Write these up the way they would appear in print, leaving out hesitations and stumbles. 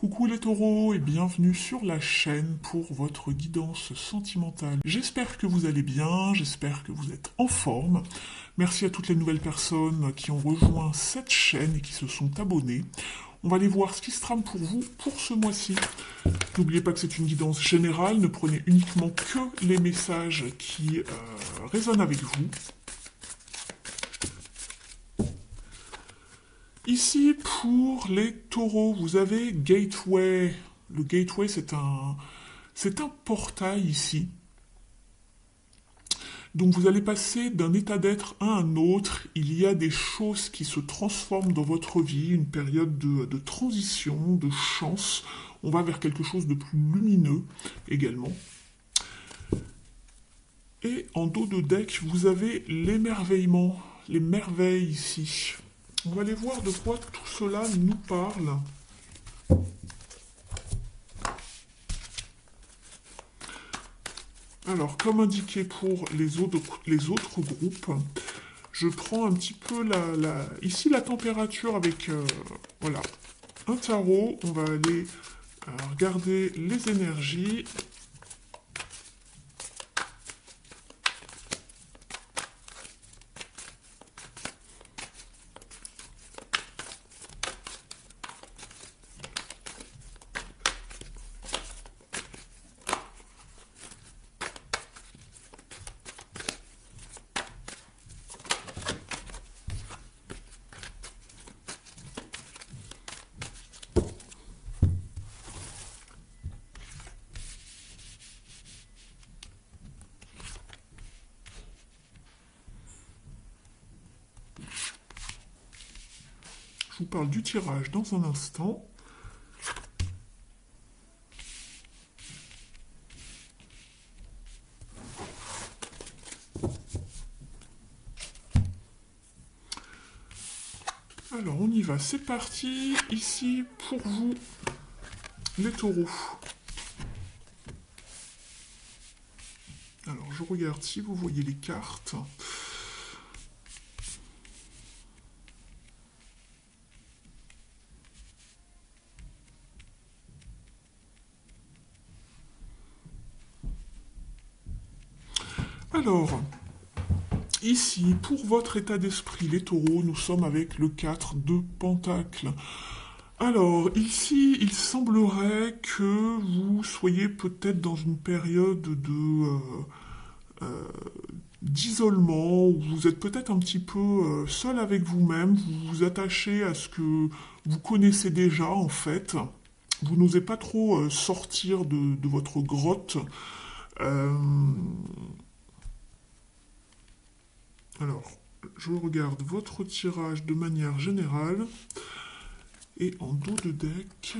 Coucou les taureaux et bienvenue sur la chaîne pour votre guidance sentimentale. J'espère que vous allez bien, j'espère que vous êtes en forme. Merci à toutes les nouvelles personnes qui ont rejoint cette chaîne et qui se sont abonnées. On va aller voir ce qui se trame pour vous pour ce mois-ci. N'oubliez pas que c'est une guidance générale, ne prenez uniquement que les messages qui résonnent avec vous. Ici, pour les taureaux, vous avez Gateway. Le Gateway, c'est un portail ici. Donc vous allez passer d'un état d'être à un autre. Il y a des choses qui se transforment dans votre vie, une période de transition, de chance. On va vers quelque chose de plus lumineux également. Et en dos de deck, vous avez l'émerveillement, les merveilles ici. On va aller voir de quoi tout cela nous parle. Alors, comme indiqué pour les autres groupes, je prends un petit peu ici la température avec voilà, un tarot. On va aller regarder les énergies. Je vous parle du tirage dans un instant. Alors on y va, c'est parti. Ici pour vous, les taureaux. Alors je regarde si vous voyez les cartes. Alors, ici, pour votre état d'esprit, les taureaux, nous sommes avec le 4 de Pentacles. Alors, ici, il semblerait que vous soyez peut-être dans une période d'isolement, où vous êtes peut-être un petit peu seul avec vous-même, vous vous attachez à ce que vous connaissez déjà, en fait. Vous n'osez pas trop sortir de votre grotte. Euh, Alors, je regarde votre tirage de manière générale. Et en dos de deck,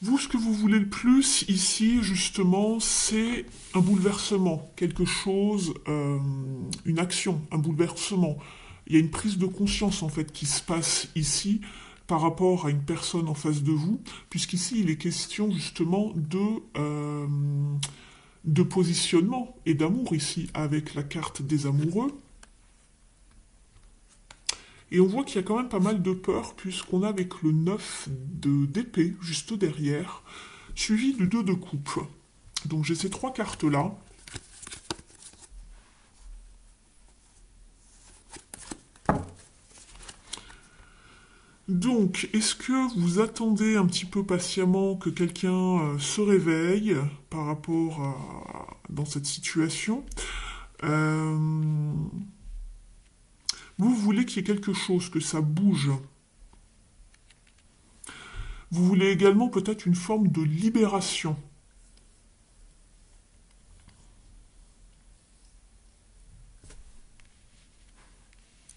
vous, ce que vous voulez le plus ici, justement, c'est un bouleversement, quelque chose, une action, un bouleversement. Il y a une prise de conscience, en fait, qui se passe ici par rapport à une personne en face de vous, puisqu'ici, il est question, justement, de positionnement et d'amour, ici, avec la carte des amoureux. Et on voit qu'il y a quand même pas mal de peur, puisqu'on a avec le 9 d'épée, juste derrière, suivi du 2 de coupe. Donc j'ai ces trois cartes-là. Donc, est-ce que vous attendez un petit peu patiemment que quelqu'un se réveille par rapport dans cette situation Vous voulez qu'il y ait quelque chose, que ça bouge. Vous voulez également peut-être une forme de libération.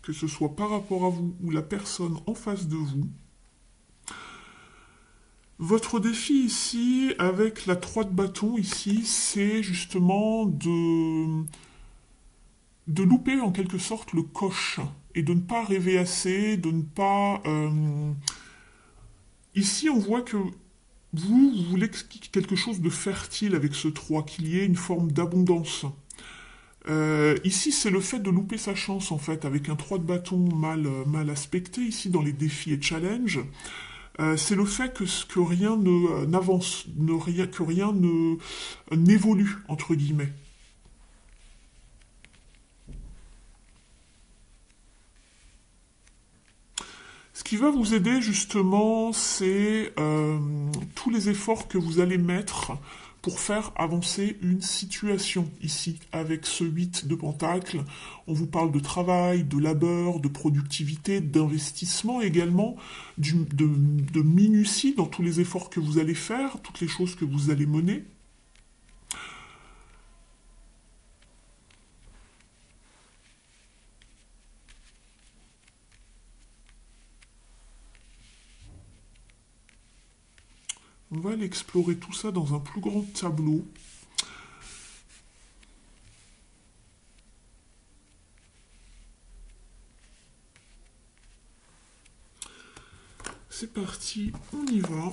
Que ce soit par rapport à vous ou la personne en face de vous. Votre défi ici, avec la 3 de bâton ici, c'est justement de louper en quelque sorte le coche et de ne pas rêver assez, de ne pas... Ici, on voit que vous voulez quelque chose de fertile avec ce 3, qu'il y ait une forme d'abondance. Ici, c'est le fait de louper sa chance, en fait, avec un 3 de bâton mal aspecté, ici, dans les défis et challenges. C'est le fait que rien n'avance, que rien n'évolue, entre guillemets. Ce qui va vous aider justement, c'est tous les efforts que vous allez mettre pour faire avancer une situation ici. Avec ce 8 de pentacle, on vous parle de travail, de labeur, de productivité, d'investissement également, de minutie dans tous les efforts que vous allez faire, toutes les choses que vous allez mener. On va aller explorer tout ça dans un plus grand tableau. C'est parti, on y va.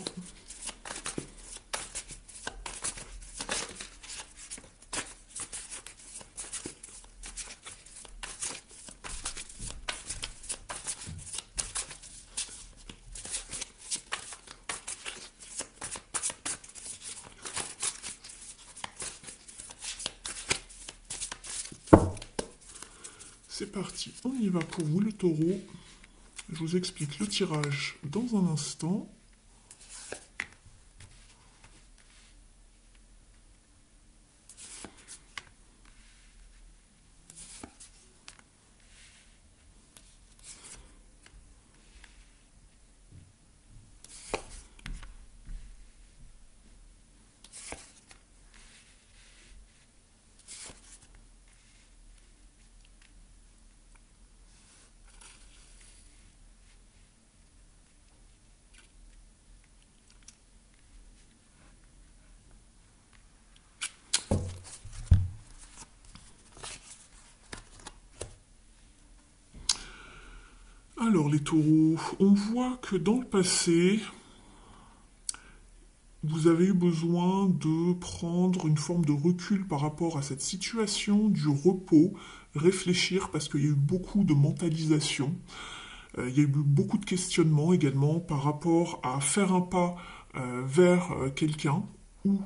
C'est parti, on y va pour vous le taureau. Je vous explique le tirage dans un instant. Alors les taureaux, on voit que dans le passé, vous avez eu besoin de prendre une forme de recul par rapport à cette situation, du repos, réfléchir parce qu'il y a eu beaucoup de mentalisation, il y a eu beaucoup de questionnements également par rapport à faire un pas vers quelqu'un ou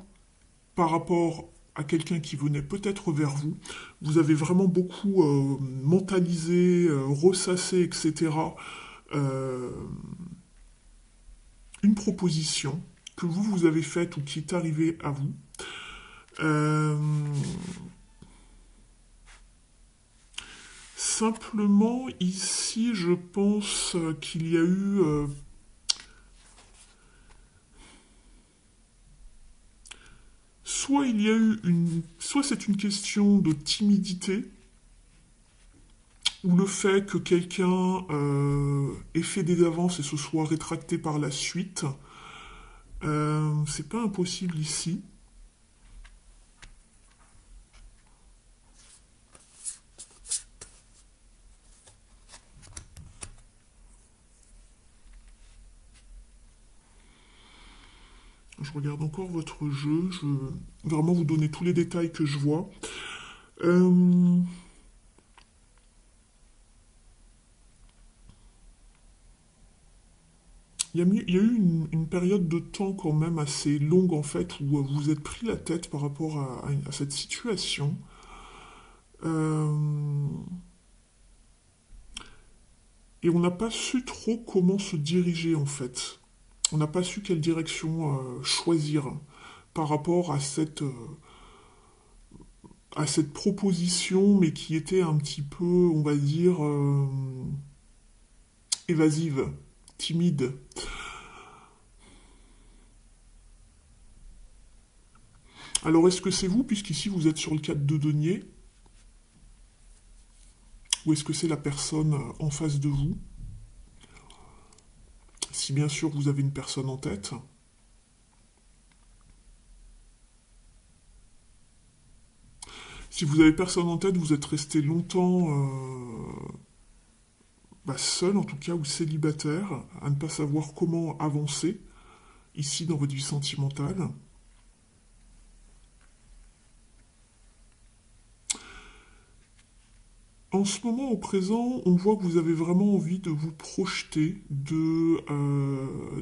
par rapport à quelqu'un qui venait peut-être vers vous. Vous avez vraiment beaucoup mentalisé, ressassé, etc. euh, une proposition que vous avez faite ou qui est arrivée à vous. Euh, Simplement, ici, je pense qu'il y a eu... soit il y a eu une... Soit c'est une question de timidité, ou le fait que quelqu'un ait fait des avances et se soit rétracté par la suite. C'est pas impossible ici. Je regarde encore votre jeu. Je veux vraiment vous donner tous les détails que je vois. Euh, il y a eu une période de temps quand même assez longue en fait où vous vous êtes pris la tête par rapport à cette situation. Euh, et on n'a pas su trop comment se diriger en fait. On n'a pas su quelle direction choisir par rapport à cette proposition, mais qui était un petit peu, on va dire, évasive, timide. Alors est-ce que c'est vous, puisqu'ici vous êtes sur le 4 de denier, ou est-ce que c'est la personne en face de vous? Si bien sûr vous avez une personne en tête. Si vous avez personne en tête, vous êtes resté longtemps seul, en tout cas, ou célibataire, à ne pas savoir comment avancer ici dans votre vie sentimentale. En ce moment, au présent, on voit que vous avez vraiment envie de vous projeter, de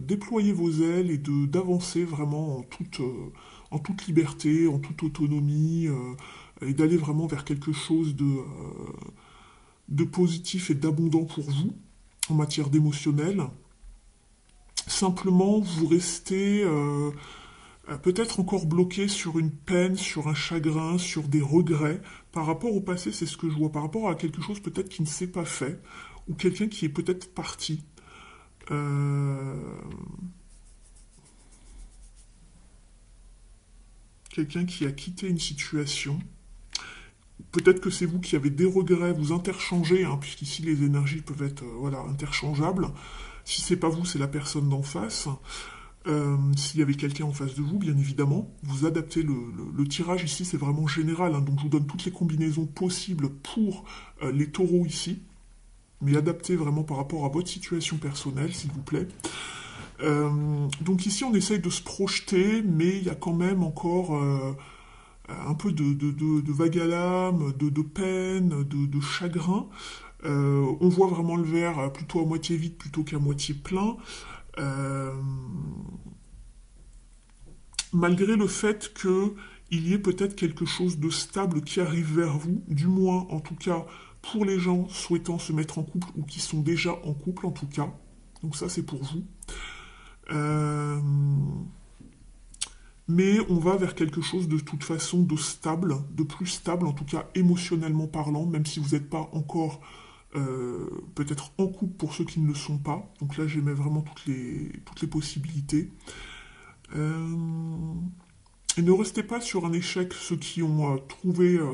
déployer vos ailes et de d'avancer vraiment en toute liberté, en toute autonomie, et d'aller vraiment vers quelque chose de positif et d'abondant pour vous en matière d'émotionnel. Simplement, vous restez peut-être encore bloqué sur une peine, sur un chagrin, sur des regrets. Par rapport au passé, c'est ce que je vois. Par rapport à quelque chose peut-être qui ne s'est pas fait, ou quelqu'un qui est peut-être parti. Euh, Quelqu'un qui a quitté une situation. Peut-être que c'est vous qui avez des regrets, vous interchangez, hein, puisqu'ici les énergies peuvent être voilà, interchangeables. Si c'est pas vous, c'est la personne d'en face. S'il y avait quelqu'un en face de vous, bien évidemment, vous adaptez le tirage ici, c'est vraiment général, hein, donc je vous donne toutes les combinaisons possibles pour les taureaux ici, mais adaptez vraiment par rapport à votre situation personnelle, s'il vous plaît. Donc ici, on essaye de se projeter, mais il y a quand même encore un peu de vague à l'âme, de peine, de chagrin. On voit vraiment le verre plutôt à moitié vide plutôt qu'à moitié plein. Euh, Malgré le fait que il y ait peut-être quelque chose de stable qui arrive vers vous, du moins en tout cas pour les gens souhaitant se mettre en couple ou qui sont déjà en couple en tout cas. Donc ça c'est pour vous. Euh, mais on va vers quelque chose de toute façon de stable, de plus stable en tout cas émotionnellement parlant, même si vous n'êtes pas encore peut-être en couple pour ceux qui ne le sont pas. Donc là j'émets vraiment toutes les possibilités. Euh, Et ne restez pas sur un échec, ceux qui ont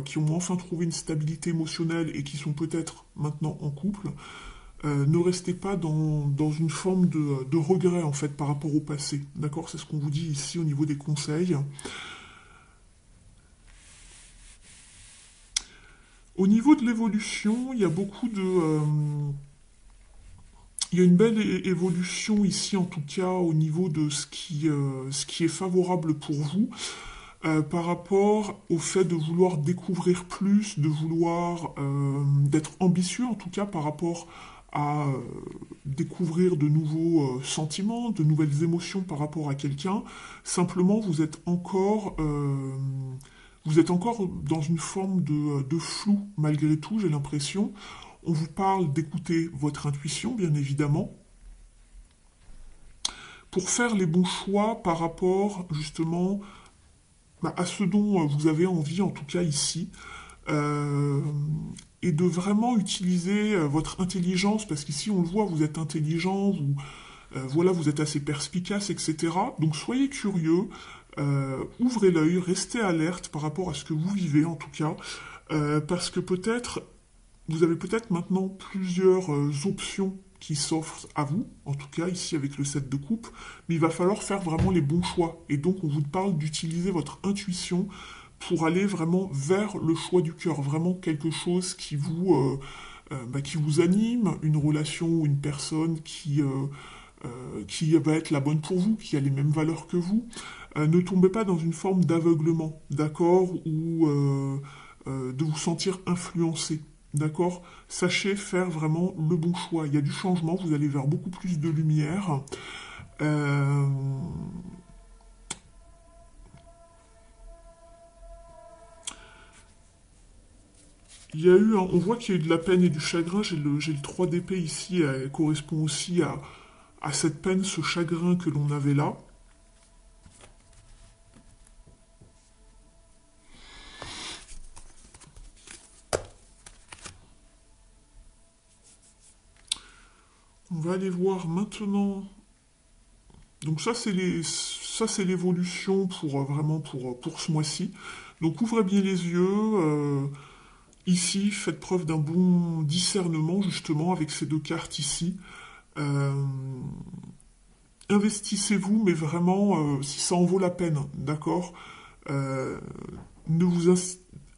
qui ont enfin trouvé une stabilité émotionnelle et qui sont peut-être maintenant en couple. Ne restez pas dans une forme de regret en fait par rapport au passé. D'accord? C'est ce qu'on vous dit ici au niveau des conseils. Au niveau de l'évolution, il y a il y a une belle évolution ici en tout cas au niveau de ce qui est favorable pour vous. Par rapport au fait de vouloir découvrir plus, de vouloir d'être ambitieux en tout cas par rapport à découvrir de nouveaux sentiments, de nouvelles émotions par rapport à quelqu'un. Simplement, vous êtes encore dans une forme de flou malgré tout, j'ai l'impression. On vous parle d'écouter votre intuition, bien évidemment, pour faire les bons choix par rapport justement à ce dont vous avez envie, en tout cas ici, euh, et de vraiment utiliser votre intelligence, parce qu'ici on le voit, vous êtes intelligent, voilà, vous êtes assez perspicace, etc. Donc soyez curieux, ouvrez l'œil, restez alerte par rapport à ce que vous vivez, en tout cas, parce que peut-être vous avez peut-être maintenant plusieurs options qui s'offrent à vous, en tout cas ici avec le set de coupe, mais il va falloir faire vraiment les bons choix. Et donc on vous parle d'utiliser votre intuition pour aller vraiment vers le choix du cœur, vraiment quelque chose qui vous anime, une relation ou une personne qui va être la bonne pour vous, qui a les mêmes valeurs que vous. Ne tombez pas dans une forme d'aveuglement, d'accord, ou de vous sentir influencé. D'accord? Sachez faire vraiment le bon choix. Il y a du changement, vous allez vers beaucoup plus de lumière. Euh, il y a eu, on voit qu'il y a eu de la peine et du chagrin. J'ai le 3 d'épée ici, elle correspond aussi à cette peine, ce chagrin que l'on avait là. On va aller voir maintenant. Donc ça c'est l'évolution pour vraiment pour ce mois-ci. Donc ouvrez bien les yeux. Ici, faites preuve d'un bon discernement justement avec ces deux cartes ici. Euh, Investissez-vous, mais vraiment si ça en vaut la peine, d'accord. Euh, Ne vous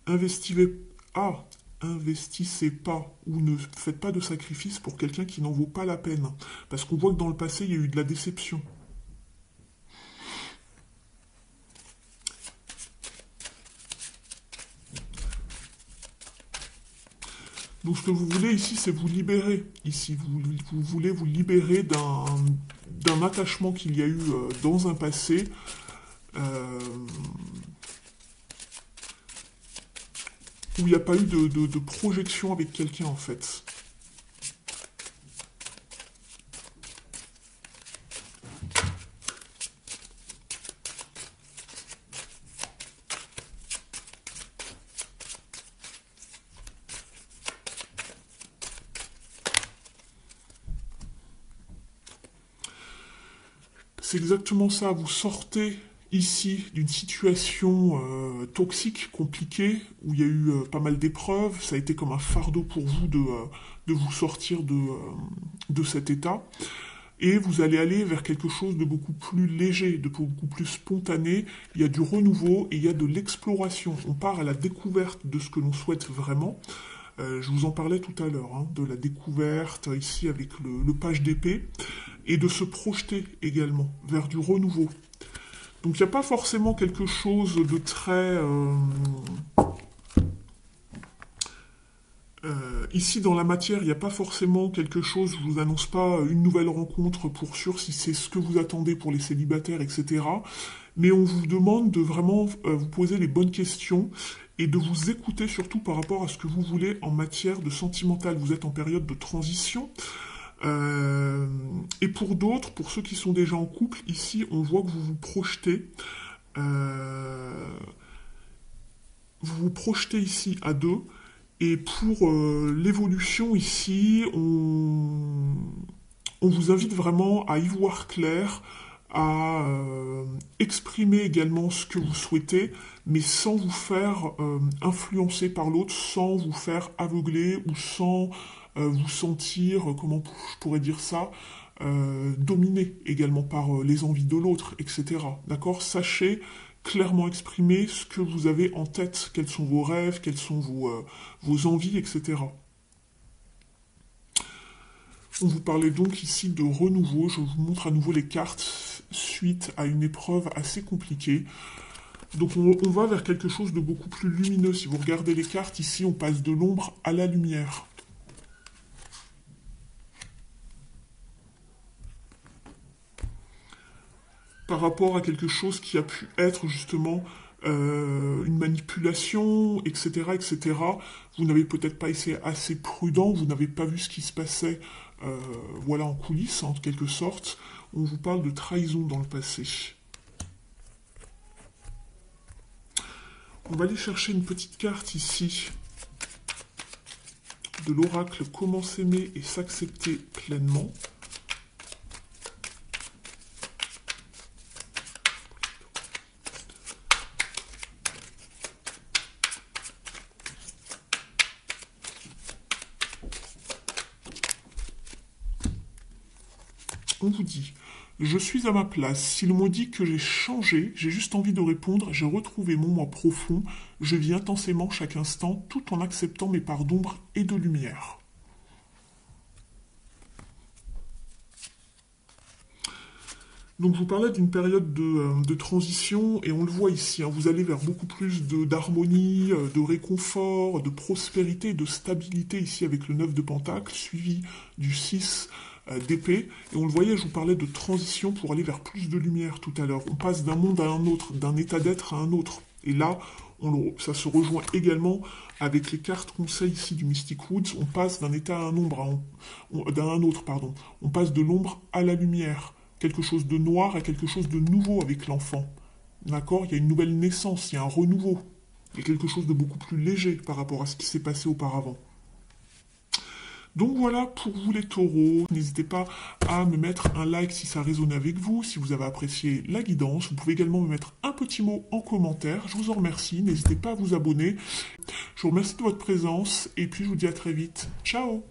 investissez ah, investissez pas ou ne faites pas de sacrifice pour quelqu'un qui n'en vaut pas la peine, parce qu'on voit que dans le passé il y a eu de la déception. Donc ce que vous voulez ici, c'est vous libérer. Ici, vous voulez vous libérer d'un attachement qu'il y a eu dans un passé. euh, où il n'y a pas eu de projection avec quelqu'un en fait. C'est exactement ça, vous sortez ici d'une situation toxique, compliquée, où il y a eu pas mal d'épreuves, ça a été comme un fardeau pour vous de vous sortir de cet état, et vous allez aller vers quelque chose de beaucoup plus léger, de beaucoup plus spontané, il y a du renouveau et il y a de l'exploration, on part à la découverte de ce que l'on souhaite vraiment. Je vous en parlais tout à l'heure, hein, de la découverte ici avec le page d'épée, et de se projeter également vers du renouveau. Donc il n'y a pas forcément quelque chose de très... ici dans la matière, il n'y a pas forcément quelque chose, je ne vous annonce pas une nouvelle rencontre pour sûr si c'est ce que vous attendez pour les célibataires, etc. Mais on vous demande de vraiment vous poser les bonnes questions et de vous écouter surtout par rapport à ce que vous voulez en matière de sentimental. Vous êtes en période de transition. Et pour d'autres, pour ceux qui sont déjà en couple, ici on voit que vous vous projetez. Vous vous projetez ici à deux. Et pour l'évolution ici, on vous invite vraiment à y voir clair, à exprimer également ce que vous souhaitez, mais sans vous faire influencer par l'autre, sans vous faire aveugler ou sans vous sentir, comment je pourrais dire ça, dominé également par les envies de l'autre, etc. D'accord? Sachez clairement exprimer ce que vous avez en tête, quels sont vos rêves, quelles sont vos envies, etc. On vous parlait donc ici de renouveau. Je vous montre à nouveau les cartes suite à une épreuve assez compliquée. Donc on va vers quelque chose de beaucoup plus lumineux. Si vous regardez les cartes, ici on passe de l'ombre à la lumière. Par rapport à quelque chose qui a pu être justement une manipulation, etc., etc. Vous n'avez peut-être pas été assez prudent, vous n'avez pas vu ce qui se passait voilà, en coulisses, en quelque sorte. On vous parle de trahison dans le passé. On va aller chercher une petite carte ici de l'oracle Comment s'aimer et s'accepter pleinement. On vous dit, je suis à ma place. S'ils m'ont dit que j'ai changé, j'ai juste envie de répondre, j'ai retrouvé mon moi profond, je vis intensément chaque instant, tout en acceptant mes parts d'ombre et de lumière. Donc je vous parlais d'une période de transition, et on le voit ici, hein, vous allez vers beaucoup plus d'harmonie, de réconfort, de prospérité, de stabilité ici avec le 9 de Pentacle, suivi du 6 d'épée. Et on le voyait, je vous parlais de transition pour aller vers plus de lumière tout à l'heure. On passe d'un monde à un autre, d'un état d'être à un autre. Et là, ça se rejoint également avec les cartes conseils ici du Mystic Woods. On passe d'un état à un ombre, d'un un autre, pardon. On passe de l'ombre à la lumière. Quelque chose de noir à quelque chose de nouveau avec l'enfant. D'accord? Il y a une nouvelle naissance, il y a un renouveau. Il y a quelque chose de beaucoup plus léger par rapport à ce qui s'est passé auparavant. Donc voilà pour vous les taureaux. N'hésitez pas à me mettre un like si ça résonne avec vous, si vous avez apprécié la guidance. Vous pouvez également me mettre un petit mot en commentaire. Je vous en remercie. N'hésitez pas à vous abonner. Je vous remercie de votre présence et puis je vous dis à très vite. Ciao!